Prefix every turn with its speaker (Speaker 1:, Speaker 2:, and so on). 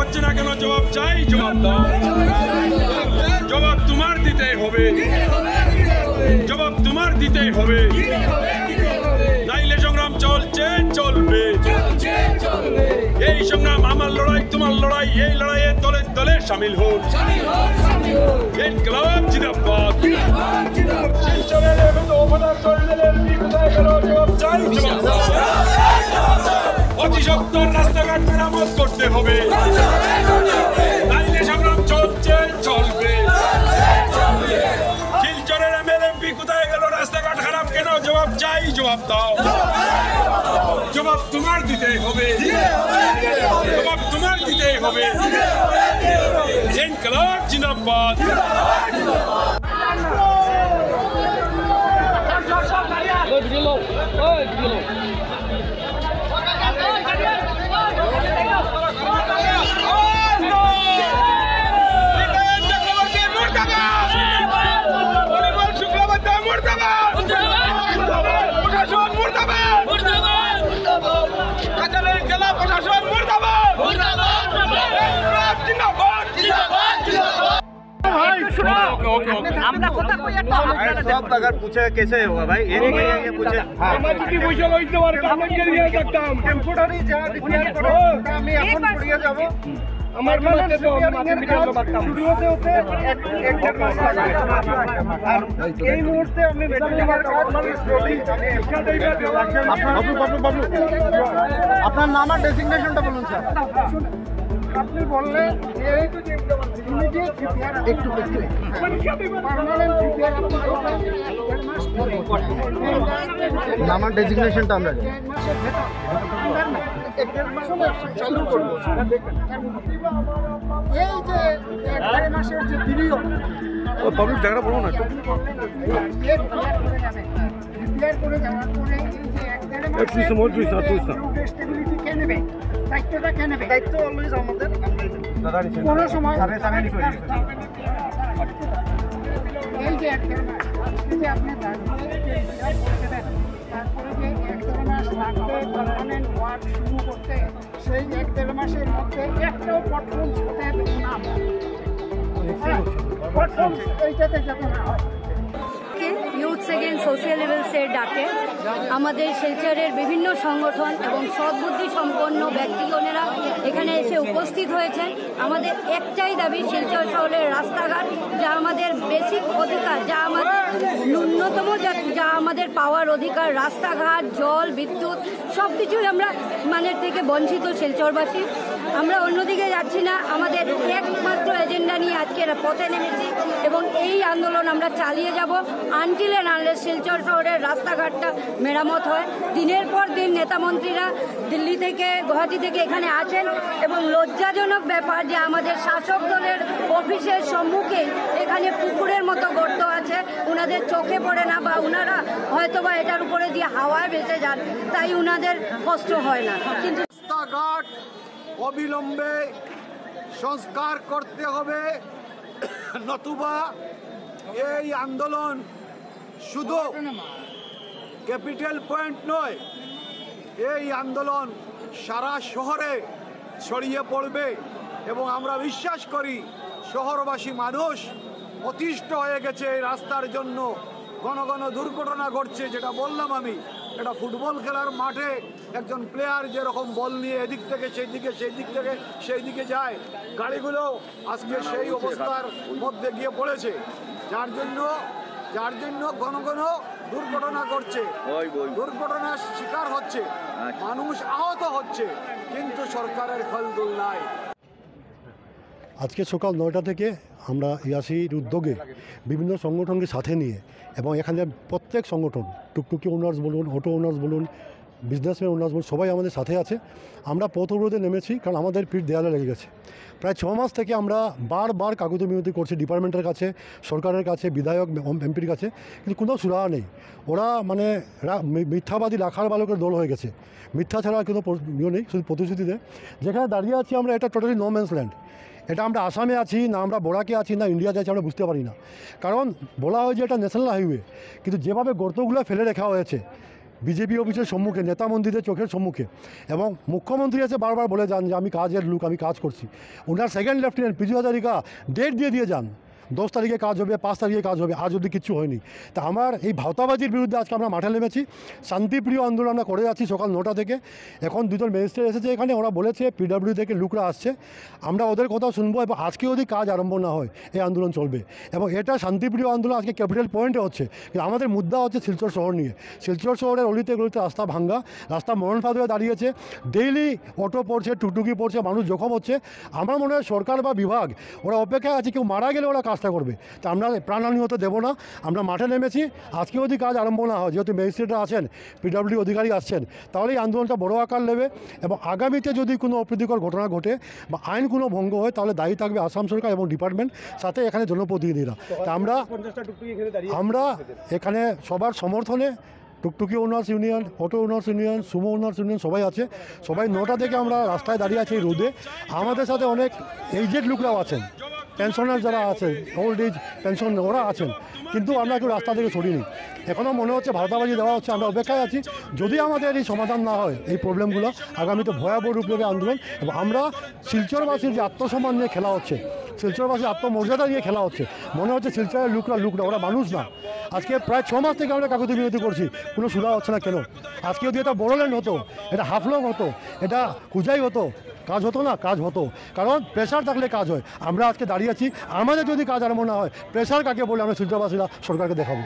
Speaker 1: হচ্ছে না কেন? জবাব চাই, জবাব দাও। জবাব তোমার দিতেই হবে, জবাব তোমার দিতেই হবে, নাইলে সংগ্রাম চলছে চলবে। এই সংগ্রাম আমার লড়াই, তোমার লড়াই, এই লড়াইয়ে দলে দলে সামিল হন। ইনকিলাব জিন্দাবাদ। শিলচরের উপজেলা শহীদের এমপি কোথায় গেল? জবাব চাই, জবাব দাও। অতি সত্বর রাস্তাঘাট মেরামত করতে হবে, নাইলে সংগ্রাম চলছে চলবে। শিলচরের এমএলএমপি কোথায় গেল? রাস্তাঘাট খারাপ কেন? জবাব চাই, জবাব দাও। জবাব তোমার দিতেই হবে, জবাব তোমার দিতেই হবে। ইনকিলাব জিন্দাবাদ।
Speaker 2: আমরা কথা কই একটা আপনারা
Speaker 3: सब अगर पूछे कैसे होगा भाई ये पूछे
Speaker 1: কি পয়সা লইতে পারে? কামে গিয়ে দেখতাম
Speaker 4: টেম্পোরারি যা ডিক্লেয়ার করো আমি এখন পড়িয়ে যাব।
Speaker 1: আমার মাঝে তো মাঝে ভিডিও করতাম।
Speaker 4: শুরু হতে হতে এক দেড় মাস লাগে। আর এই মুহূর্তে আপনি বেটালিয়ার কাজ
Speaker 3: আপনার নাম আর ডেজিগনেশনটা বলুন স্যার।
Speaker 4: আপনি বললেন যে ইমিডিয়েট প্রিপেয়ার একটু পার্মানেন্ট প্রিপেয়ার আপনি করবেন দেড় মাস
Speaker 3: নাম আর ডেজিগনেশনটা আমরা
Speaker 4: মাসের ভেতর এক দেড় মাস চালু করবো। এই যে এক দেড় মাসের যে পিরিয়ড
Speaker 3: ও পাবলিক জায়গাটা বলুন না
Speaker 4: প্রিপেয়ার করে যাওয়ার পরে এই যে এক দেড় মাস স্টেবিলিটি কে নেবে? দায়িত্বটা কে নেবে?
Speaker 3: দায়িত্ব অলওয়েজ আমাদের
Speaker 4: কোনো সময় এই যে এক দেড় মাস আজকে যে আপনি তারপরে যে এক দেড় মাস লাগবে পার্মানেন্ট ওয়ার্ক শুরু করতে, সেই এক দেড় মাসের মধ্যে একটাও পারফর্মস হতে না, পারফর্মস এইটাতে যাতে না হয়।
Speaker 5: ইউথ সেকেন্ড সোশিয়াল লেভেল সে ডাকে আমাদের শিলচরের বিভিন্ন সংগঠন এবং সদ্বুদ্ধি সম্পন্ন ব্যক্তিগণেরা এখানে এসে উপস্থিত হয়েছেন। আমাদের একটাই দাবি, শিলচর শহরের রাস্তাঘাট যা আমাদের বেসিক অধিকার, যা আমাদের ন্যূনতম যা আমাদের পাওয়ার অধিকার, রাস্তাঘাট, জল, বিদ্যুৎ সব কিছুই আমরা থেকে বঞ্চিত শিলচরবাসী। আমরা অন্যদিকে যাচ্ছি না, আমাদের একমাত্র এজেন্ডা নিয়ে আজকে পথে নেমেছি এবং এই আন্দোলন আমরা চালিয়ে যাব আনটিল এন্ড আনলেস শিলচর শহরের রাস্তাঘাটটা মেরামত হয়। দিনের পর দিন নেতামন্ত্রীরা দিল্লি থেকে, গুয়াহাটি থেকে এখানে আসেন এবং লজ্জাজনক ব্যাপার যে আমাদের শাসক দলের অফিসের সম্মুখে এখানে পুকুরের মতো গর্ত আছে, ওনাদের চোখে পড়ে না বা ওনারা হয়তোবা এটার উপরে দিয়ে হাওয়ায় ভেসে যান, তাই ওনাদের কষ্ট হয় না। কিন্তু
Speaker 3: রাস্তাঘাট অবিলম্বে সংস্কার করতে হবে, নতুবা এই আন্দোলন শুধু ক্যাপিটাল পয়েন্ট নয়, এই আন্দোলন সারা শহরে ছড়িয়ে পড়বে এবং আমরা বিশ্বাস করি শহরবাসী মানুষ অতিষ্ঠ হয়ে গেছে এই রাস্তার জন্য। ঘন ঘন দুর্ঘটনা ঘটছে, যেটা বললাম আমি, এটা ফুটবল খেলার মাঠে একজন প্লেয়ার যেরকম বল নিয়ে এদিক থেকে সেই দিকে, সেই দিক থেকে সেই দিকে যায়, গাড়িগুলো আজকে সেই অবস্থার মধ্যে গিয়ে পড়েছে, যার জন্য ঘন ঘন দুর্ঘটনা ঘটছে, দুর্ঘটনার শিকার হচ্ছে, মানুষ আহত হচ্ছে, কিন্তু সরকারের খলদুল নাই।
Speaker 6: আজকে সকাল 9টা থেকে আমরা ইয়াসির উদ্যোগে বিভিন্ন সংগঠনকে সাথে নিয়ে এবং এখানে প্রত্যেক সংগঠন, টুকটুকি ওনার্স বলুন, অটো ওনার্স বলুন, বিজনেসম্যান ওনার্স বলুন, সবাই আমাদের সাথে আছে। আমরা পথ অবরোধে নেমেছি কারণ আমাদের পিঠ দেয়ালে লেগে গেছে। প্রায় 6 মাস থেকে আমরা বারবার কাকুতি মিনতি করছি ডিপার্টমেন্টের কাছে, সরকারের কাছে, বিধায়ক এমপির কাছে, কিন্তু কোনো সুরাহা নেই। ওরা মিথ্যাবাদী রাখার বালকের দল হয়ে গেছে, মিথ্যা ছাড়া কোনো ইয়ে নেই, শুধু প্রতিশ্রুতি দেয়। যেখানে দাঁড়িয়ে আছি আমরা, এটা টোটালি নো ম্যানস ল্যান্ড। এটা আমরা আসামে আছি না, আমরা বোরাকে আছি না, ইন্ডিয়া যাচ্ছি, আমরা বুঝতে পারি না। কারণ বলা হয় যে এটা ন্যাশনাল হাইওয়ে, কিন্তু যেভাবে গর্তগুলো ফেলে রাখা হয়েছে, বিজেপি অফিসের সম্মুখে, নেতা মন্ত্রীদের চোখের সম্মুখে, এবং মুখ্যমন্ত্রী এসে বারবার বলে যান যে আমি কাজের লোক, আমি কাজ করছি। ওনার সেকেন্ড লেফটেন্যান্ট পিজু হাজারিকা ডেট দিয়ে যান 10 তারিখে কাজ হবে, 5 তারিখে কাজ হবে, আজ অবধি কিচ্ছু হয়নি। তা আমার এই ভাওতাবাজির বিরুদ্ধে আজকে আমরা মাঠে নেমেছি, শান্তিপ্রিয় আন্দোলন আমরা করে যাচ্ছি সকাল 9টা থেকে। এখন দুজন ম্যাজিস্ট্রেট এসেছে এখানে, ওরা বলেছে পিডব্লিউ থেকে লোকরা আসছে, আমরা ওদের কথাও শুনবো, এবং আজকে যদি কাজ আরম্ভ না হয় এই আন্দোলন চলবে। এবং এটা শান্তিপ্রিয় আন্দোলন আজকে ক্যাপিটাল পয়েন্টে হচ্ছে, কিন্তু আমাদের মুদ্রা হচ্ছে শিলচর শহর নিয়ে। শিলচর শহরের অলিতে গলিতে রাস্তা ভাঙ্গা, রাস্তা মরণ ফাঁদ হয়ে দাঁড়িয়েছে, ডেইলি অটো পড়ছে, টুকটুকি পড়ছে, মানুষ জখম হচ্ছে। আমার মনে হয় সরকার বা বিভাগ ওরা অপেক্ষায় আছে, কেউ মারা গেলে ওরা কাজটা করবে। তা আমরা প্রাণহানি হতে দেবো না, আমরা মাঠে নেমেছি। আজকে যদি কাজ আরম্ভ না হয়, যেহেতু ম্যাজিস্ট্রেটরা আছেন, পিডব্লিউ অধিকারী আসছেন, তাহলে এই আন্দোলনটা বড় আকার নেবে। এবং আগামীতে যদি কোনো অপ্রীতিকর ঘটনা ঘটে বা আইন কোনো ভঙ্গ হয়, তাহলে দায়ী থাকবে আসাম সরকার এবং ডিপার্টমেন্ট, সাথে এখানে জনপ্রতিনিধিরা। তা আমরা এখানে সবার সমর্থনে টুকটুকি owners union, auto owners union, Sumo owners union সবাই আছে। সবাই 9টা থেকে আমরা রাস্তায় দাঁড়িয়ে আছি এই রোদে। আমাদের সাথে অনেক এইজেড লোকরাও আছেন, পেনশনার যারা আছেন, ওল্ড এজ পেনশন ওরা আছেন, কিন্তু আমরা কেউ রাস্তা থেকে সরিনি। এখনও মনে হচ্ছে ভাওতাবাজি দেওয়া হচ্ছে। আমরা অপেক্ষায় আছি, যদি আমাদের এই সমাধান না হয় এই প্রবলেমগুলো, আগামীতে ভয়াবহ রূপ নেবে আন্দোলন। এবং আমরা শিলচরবাসীর যে আত্মসম্মান নিয়ে খেলা হচ্ছে, শিলচরবাসীর আত্মমর্যাদা নিয়ে খেলা হচ্ছে, মনে হচ্ছে শিলচরের লোকরা ওরা মানুষ না। আজকে প্রায় 6 মাস থেকে আমরা কাকুতি বিরতি করছি, কোনো সুরা হচ্ছে না কেন? আজকে যদি এটা বড়লেন হতো, এটা হাফলং হতো, এটা কুজাই হতো, কাজ হতো না? কাজ হতো, কারণ প্রেশার থাকলে কাজ হয়। আমরা আজকে দাঁড়িয়ে আছি, আমাদের যদি কাজ আরম্ভ না হয়, প্রেশার কাকে বলে আমরা শিলচরবাসীরা সরকারকে দেখাবো।